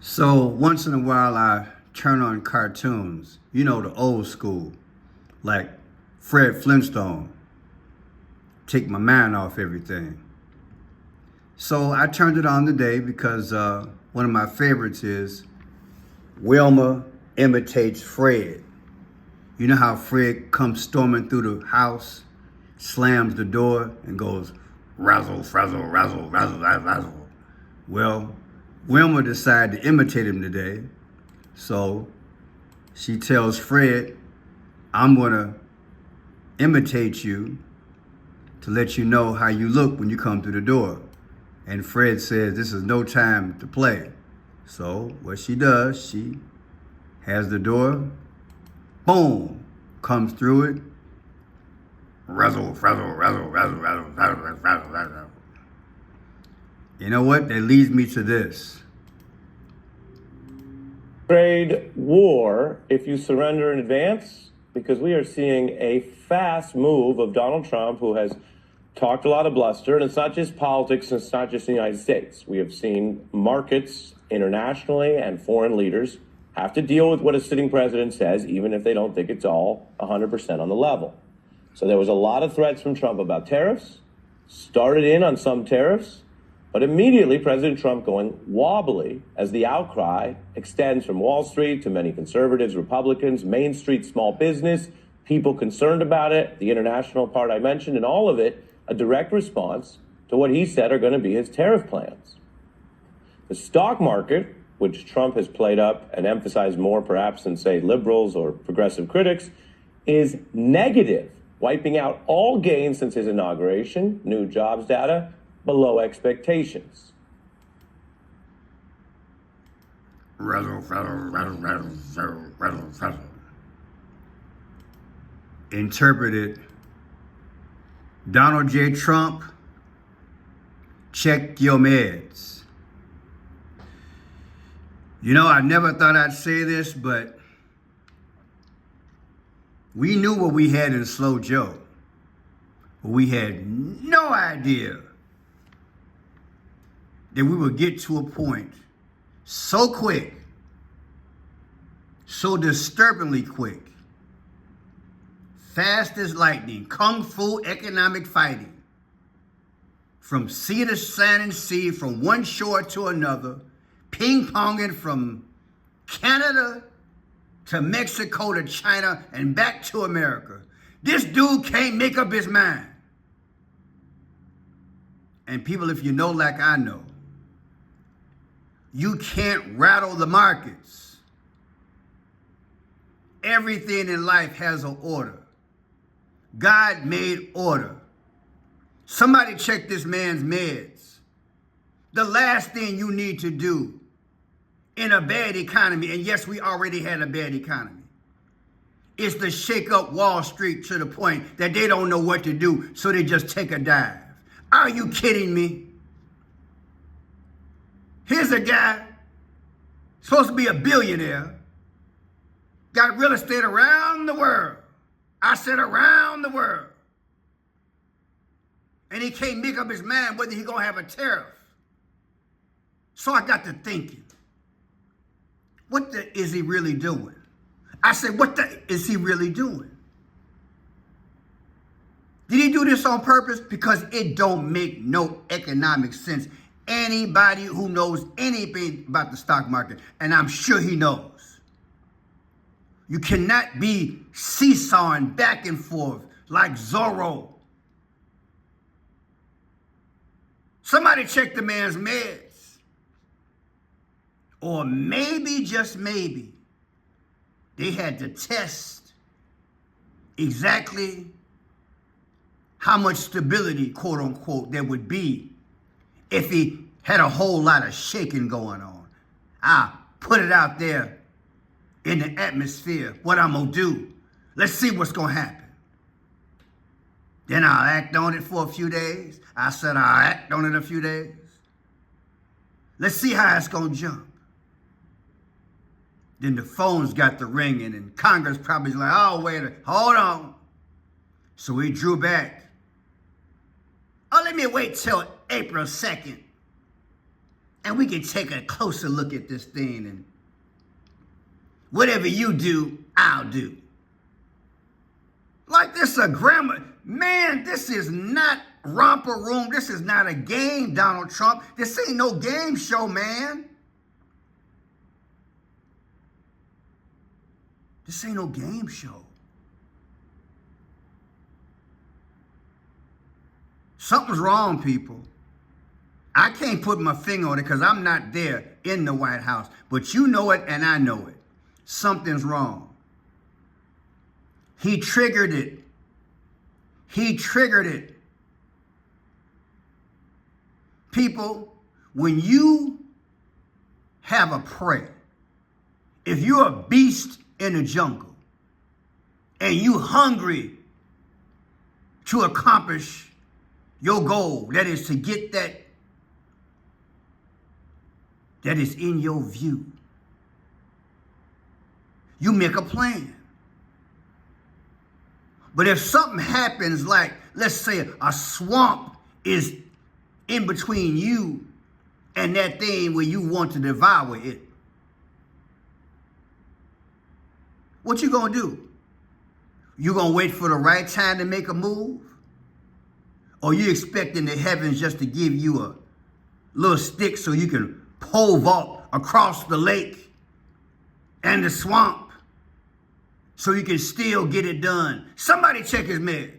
So once in a while, I turn on cartoons, the old school, like Fred Flintstone, take my mind off everything. So I turned it on today because one of my favorites is Wilma imitates Fred. You know how Fred comes storming through the house, slams the door, and goes, razzle, frazzle, razzle, razzle, razzle, razzle. Well, Wilma decided to imitate him today. So she tells Fred, I'm going to imitate you to let you know how you look when you come through the door. And Fred says, this is no time to play. So what she does, she has the door, boom, comes through it, razzle, frazzle, razzle, razzle, razzle, razzle, razzle, razzle. You know what? That leads me to this. Trade war if you surrender in advance, because we are seeing a fast move of Donald Trump, who has talked a lot of bluster, and it's not just politics, and it's not just the United States. We have seen markets internationally and foreign leaders have to deal with what a sitting president says, even if they don't think it's all 100% on the level. So there was a lot of threats from Trump about tariffs, started in on some tariffs, but immediately President Trump going wobbly as the outcry extends from Wall Street to many conservatives, Republicans, Main Street, small business, people concerned about it, the international part I mentioned, and all of it a direct response to what he said are going to be his tariff plans. The stock market, which Trump has played up and emphasized more perhaps than, say, liberals or progressive critics, is negative, wiping out all gains since his inauguration, new jobs data, below expectations. Interpreted, Donald J. Trump, check your meds. I never thought I'd say this, but we knew what we had in Slow Joe. But we had no idea that we would get to a point so quick, so disturbingly quick, fast as lightning, kung fu economic fighting, from sea to sand and sea, from one shore to another, ping-ponging from Canada to Mexico to China and back to America. This dude can't make up his mind. And people, if you know like I know, you can't rattle the markets. Everything in life has an order. God made order. Somebody check this man's meds. The last thing you need to do in a bad economy, and yes, we already had a bad economy, is to shake up Wall Street to the point that they don't know what to do, so they just take a dive. Are you kidding me? Here's a guy, supposed to be a billionaire, got real estate around the world. I said around the world. And he can't make up his mind whether he's going to have a tariff. So I got to thinking, what is he really doing? I said, what is he really doing? Did he do this on purpose? Because it don't make no economic sense. Anybody who knows anything about the stock market, and I'm sure he knows, you cannot be seesawing back and forth like Zorro. Somebody check the man's meds. Or maybe, just maybe, they had to test exactly how much stability, quote unquote, there would be if he had a whole lot of shaking going on. I put it out there in the atmosphere, what I'm gonna do. Let's see what's gonna happen. Then I'll act on it for a few days. I said I'll act on it a few days. Let's see how it's gonna jump. Then the phones got to ringing, and Congress probably like, oh, wait, hold on. So he drew back. Oh, let me wait till April 2nd. and we can take a closer look at this thing, and whatever you do, I'll do. Like this a grammar. Man, this is not romper room. This is not a game, Donald Trump. This ain't no game show, man. This ain't no game show. Something's wrong, people. I can't put my finger on it because I'm not there in the White House. But you know it and I know it. Something's wrong. He triggered it. He triggered it. People, when you have a prey, if you're a beast in the jungle and you hungry to accomplish your goal, that is to get that is in your view, you make a plan. But if something happens, like, let's say a swamp is in between you and that thing where you want to devour it, what you gonna do? You gonna wait for the right time to make a move? Or you expecting the heavens just to give you a little stick so you can pole vault across the lake and the swamp so you can still get it done? Somebody check his meds.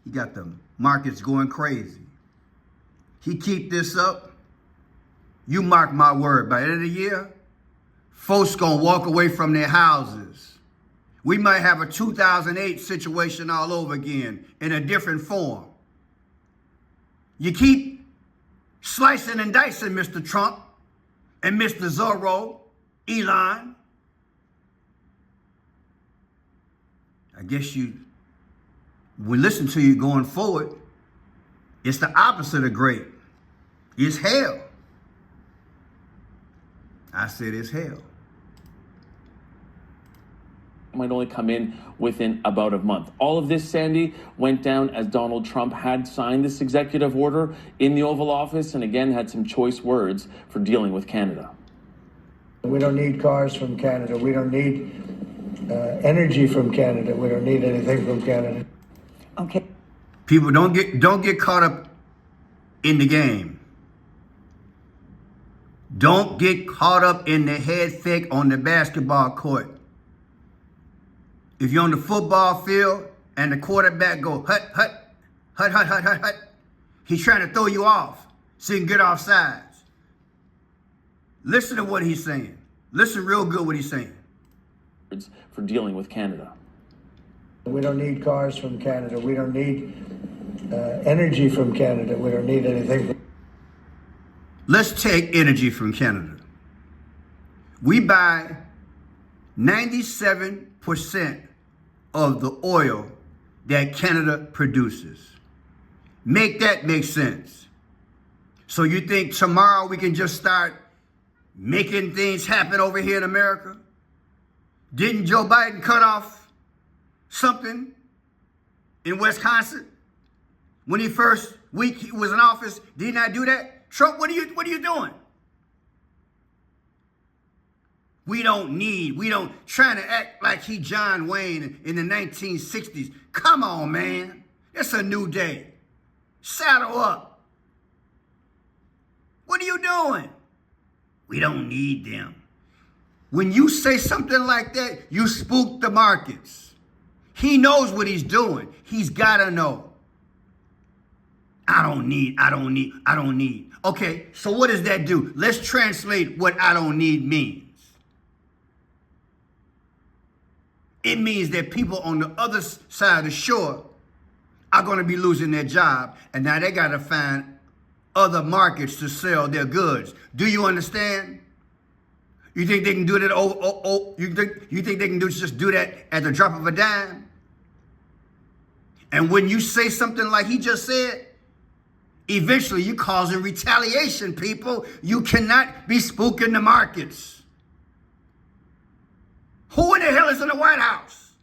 He got the markets going crazy. He keep this up, you mark my word, by the end of the year, folks gonna walk away from their houses. We might have a 2008 situation all over again in a different form. You keep slicing and dicing, Mr. Trump and Mr. Zorro, Elon. I guess we listen to you going forward. It's the opposite of great. It's hell. I said it's hell. Might only come in within about a month. All of this, Sandy, went down as Donald Trump had signed this executive order in the Oval Office and again had some choice words for dealing with Canada. We don't need cars from Canada. We don't need energy from Canada. We don't need anything from Canada. Okay. People, don't get caught up in the game. Don't get caught up in the head fake on the basketball court. If you're on the football field and the quarterback go hut, hut, hut, hut, hut, hut, hut, he's trying to throw you off so you can get off sides. Listen to what he's saying. Listen real good what he's saying. For dealing with Canada. We don't need cars from Canada. We don't need energy from Canada. We don't need anything. Let's take energy from Canada. We buy 97% of the oil that Canada produces. Make that make sense. So you think tomorrow we can just start making things happen over here in America? Didn't Joe Biden cut off something in Wisconsin when he first week he was in office? Did he not do that? Trump, what are you doing? We don't trying to act like he John Wayne in the 1960s. Come on, man. It's a new day. Saddle up. What are you doing? We don't need them. When you say something like that, you spook the markets. He knows what he's doing. He's got to know. I don't need. Okay, so what does that do? Let's translate what I don't need means. It means that people on the other side of the shore are going to be losing their job, and now they got to find other markets to sell their goods. Do you understand? You think they can do that? You think they can just do that at the drop of a dime? And when you say something like he just said, eventually you're causing retaliation, people. You cannot be spooking the markets. Who in the hell is in the White House?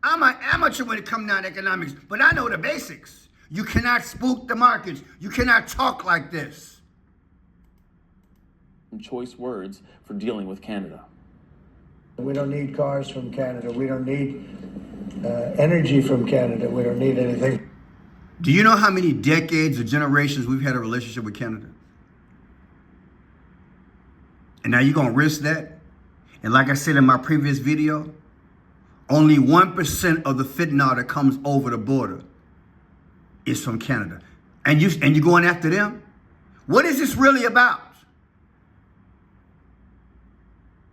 I'm an amateur when it comes down to economics, but I know the basics. You cannot spook the markets. You cannot talk like this. Choice words for dealing with Canada. We don't need cars from Canada. We don't need energy from Canada. We don't need anything. Do you know how many decades or generations we've had a relationship with Canada? And now you're going to risk that? And like I said in my previous video, only 1% of the fentanyl that comes over the border is from Canada. And you're going after them? What is this really about?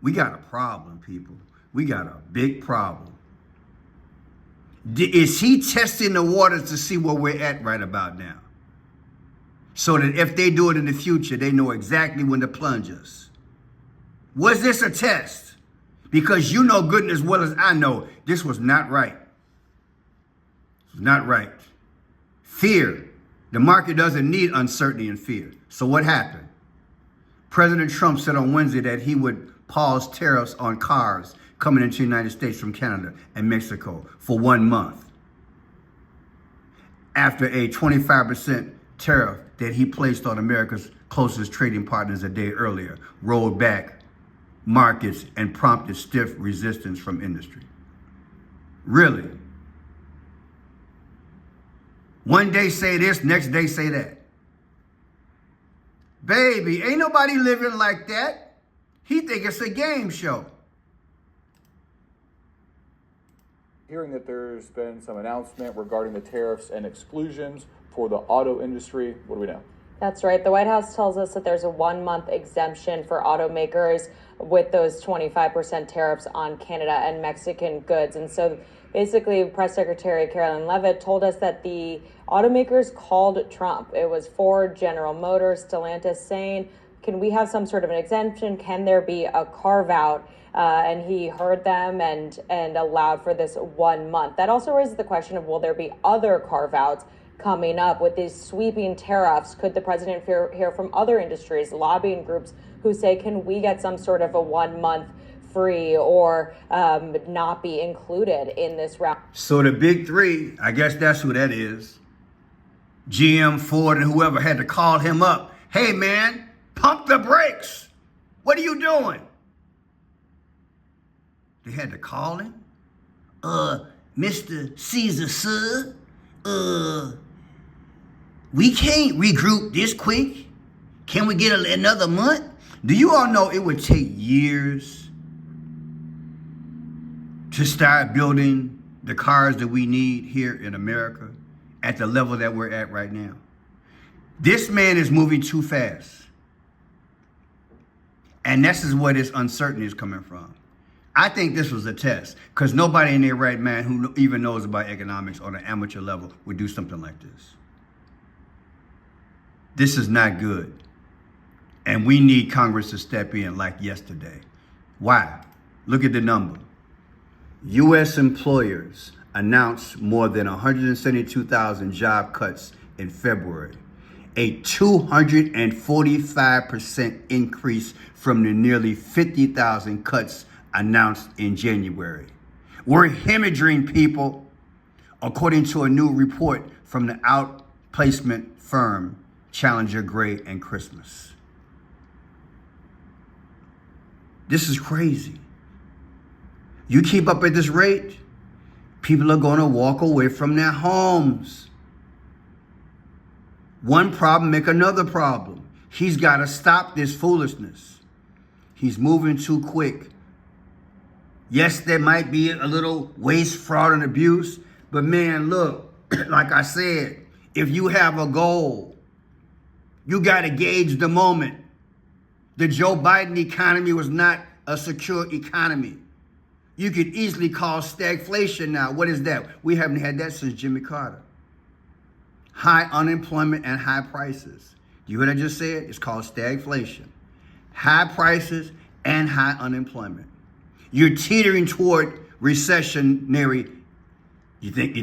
We got a problem, people. We got a big problem. Is he testing the waters to see where we're at right about now? So that if they do it in the future, they know exactly when to plunge us. Was this a test? Because you know good as well as I know, this was not right. It was not right. Fear. The market doesn't need uncertainty and fear. So what happened? President Trump said on Wednesday that he would pause tariffs on cars coming into the United States from Canada and Mexico for 1 month. After a 25% tariff that he placed on America's closest trading partners a day earlier rolled back markets and prompted stiff resistance from industry. Really? One day say this, next day say that. Baby, ain't nobody living like that. He think it's a game show. Hearing that there's been some announcement regarding the tariffs and exclusions for the auto industry. What do we know? That's right. The White House tells us that there's a 1-month exemption for automakers with those 25% tariffs on Canada and Mexican goods. And so basically, Press Secretary Carolyn Leavitt told us that the automakers called Trump. It was Ford, General Motors, Stellantis saying, can we have some sort of an exemption? Can there be a carve out? And he heard them and allowed for this 1 month. That also raises the question of, will there be other carve outs coming up with these sweeping tariffs? Could the president hear from other industries, lobbying groups who say, can we get some sort of a 1 month free or not be included in this round? So the big three, I guess that's who that is. GM, Ford, and whoever had to call him up. Hey, man, pump the brakes. What are you doing? They had to call him. Mr. Caesar, sir, we can't regroup this quick. Can we get another month? Do you all know it would take years to start building the cars that we need here in America at the level that we're at right now? This man is moving too fast. And this is where this uncertainty is coming from. I think this was a test, because nobody in their right mind who even knows about economics on an amateur level would do something like this. This is not good. And we need Congress to step in like yesterday. Why? Look at the number. U.S. employers announced more than 172,000 job cuts in February, a 245% increase from the nearly 50,000 cuts announced in January. We're hemorrhaging people, according to a new report from the outplacement firm Challenger Gray and Christmas. This is crazy. You keep up at this rate, people are going to walk away from their homes. One problem make another problem. He's got to stop this foolishness. He's moving too quick. Yes, there might be a little waste, fraud, and abuse, but man, look, like I said, if you have a goal, you got to gauge the moment. The Joe Biden economy was not a secure economy. You could easily call stagflation now. What is that? We haven't had that since Jimmy Carter. High unemployment and high prices. You heard I just said? It's called stagflation. High prices and high unemployment. You're teetering toward recessionary. You think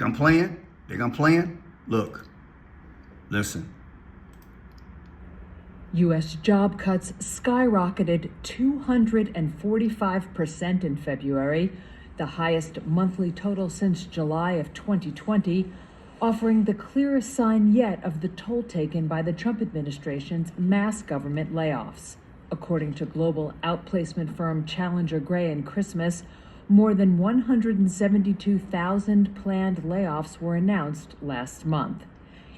I'm playing? Think I'm playing? Look, listen. U.S. job cuts skyrocketed 245% in February the highest monthly total since July of 2020, offering the clearest sign yet of the toll taken by the Trump administration's mass government layoffs. According to global outplacement firm Challenger Gray and Christmas, more than 172,000 planned layoffs were announced last month.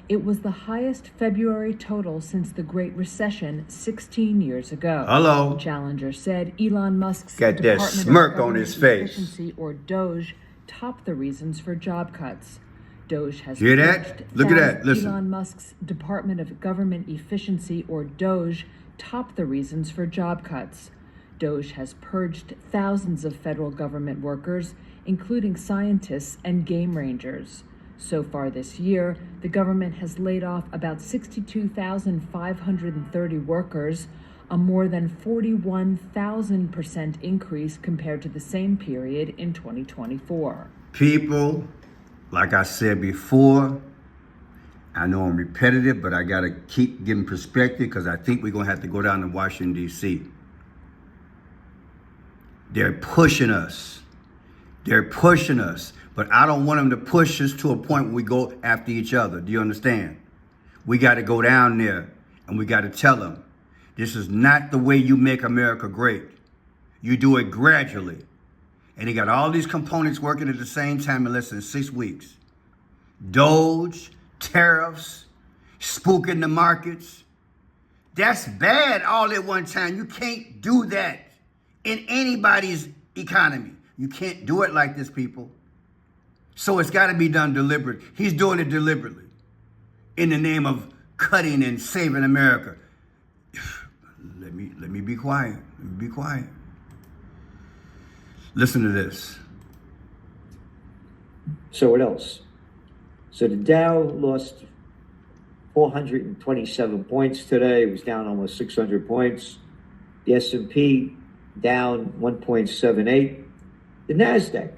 It was the highest February total since the Great Recession 16 years ago. Hello. Challenger said Elon Musk's Got that Department smirk of on Government his face. Efficiency, or DOGE, topped the reasons for job cuts. DOGE has Hear that? purged Look at that. thousands- Listen. Elon Musk's Department of Government Efficiency, or DOGE, topped the reasons for job cuts. DOGE has purged thousands of federal government workers, including scientists and game rangers. So far this year, the government has laid off about 62,530 workers, a more than 41,000% increase compared to the same period in 2024. People, like I said before, I know I'm repetitive, but I got to keep giving perspective because I think we're going to have to go down to Washington, D.C. They're pushing us. They're pushing us. But I don't want them to push us to a point where we go after each other. Do you understand? We got to go down there and we got to tell them, this is not the way you make America great. You do it gradually. And they got all these components working at the same time in less than 6 weeks. Doge, tariffs, spooking the markets. That's bad all at one time. You can't do that in anybody's economy. You can't do it like this, people. So it's got to be done deliberately. He's doing it deliberately in the name of cutting and saving America. Let me be quiet. Let me be quiet. Listen to this. So what else? So the Dow lost 427 points today. It was down almost 600 points. The S&P down 1.78. The NASDAQ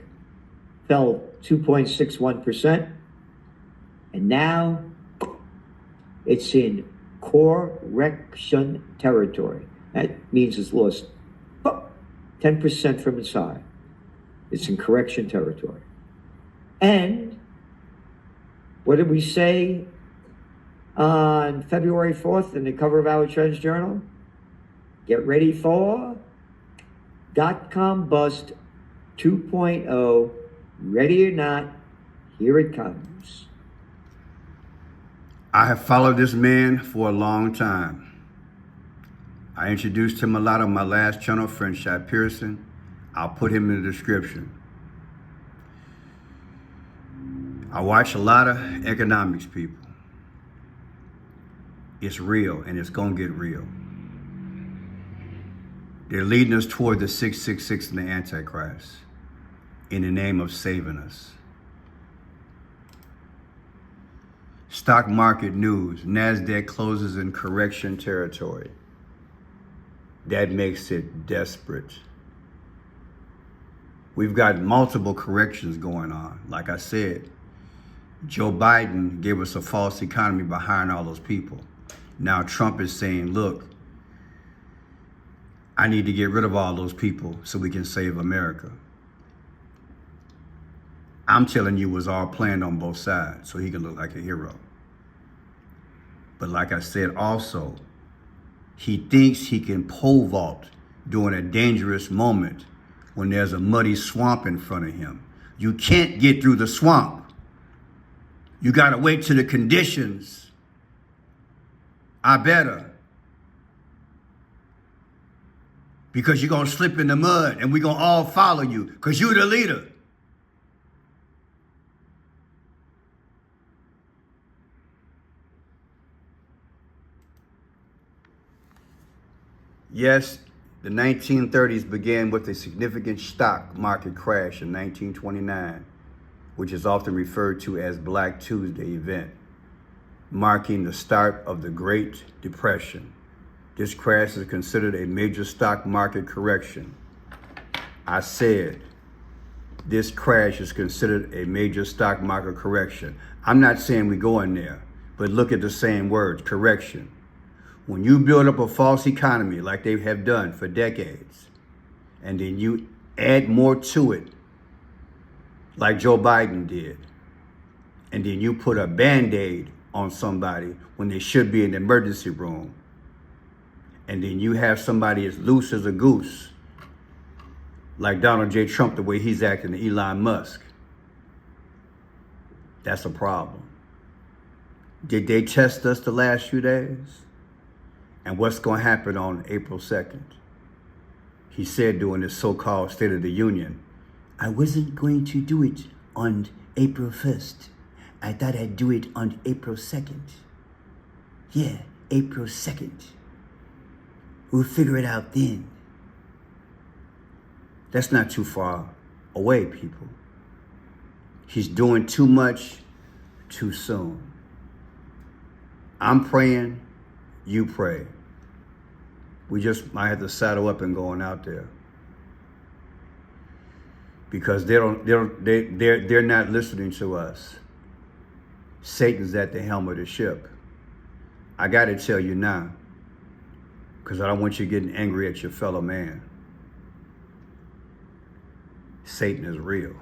fell 2.61%. And now it's in correction territory. That means it's lost 10% from its high. It's in correction territory. And what did we say on February 4th in the cover of our Trends Journal? Get ready for Combust 2.0. Ready or not, here it comes. I have followed this man for a long time. I introduced him a lot on my last channel, friend Shai Pearson. I'll put him in the description. I watch a lot of economics people. It's real and it's gonna get real. They're leading us toward the 666 and the Antichrist in the name of saving us. Stock market news, NASDAQ closes in correction territory. That makes it desperate. We've got multiple corrections going on. Like I said, Joe Biden gave us a false economy behind all those people. Now Trump is saying, look, I need to get rid of all those people so we can save America. I'm telling you, it was all planned on both sides so he can look like a hero. But like I said also, he thinks he can pole vault during a dangerous moment when there's a muddy swamp in front of him. You can't get through the swamp. You gotta wait till the conditions are better. Because you're gonna slip in the mud and we're gonna all follow you because you're the leader. Yes, the 1930s began with a significant stock market crash in 1929, which is often referred to as Black Tuesday event, marking the start of the Great Depression. This crash is considered a major stock market correction. I said, this crash is considered a major stock market correction. I'm not saying we go in there, but look at the same words, correction. When you build up a false economy like they have done for decades, and then you add more to it like Joe Biden did, and then you put a Band-Aid on somebody when they should be in the emergency room, and then you have somebody as loose as a goose, like Donald J. Trump, the way he's acting, to Elon Musk, that's a problem. Did they test us the last few days? And what's going to happen on April 2nd? He said during his so-called State of the Union, I wasn't going to do it on April 1st. I thought I'd do it on April 2nd. Yeah, April 2nd. We'll figure it out then. That's not too far away, people. He's doing too much too soon. I'm praying, you pray. We just might have to saddle up and going out there, because they're not listening to us. Satan's at the helm of the ship. I got to tell you now, because I don't want you getting angry at your fellow man. Satan is real.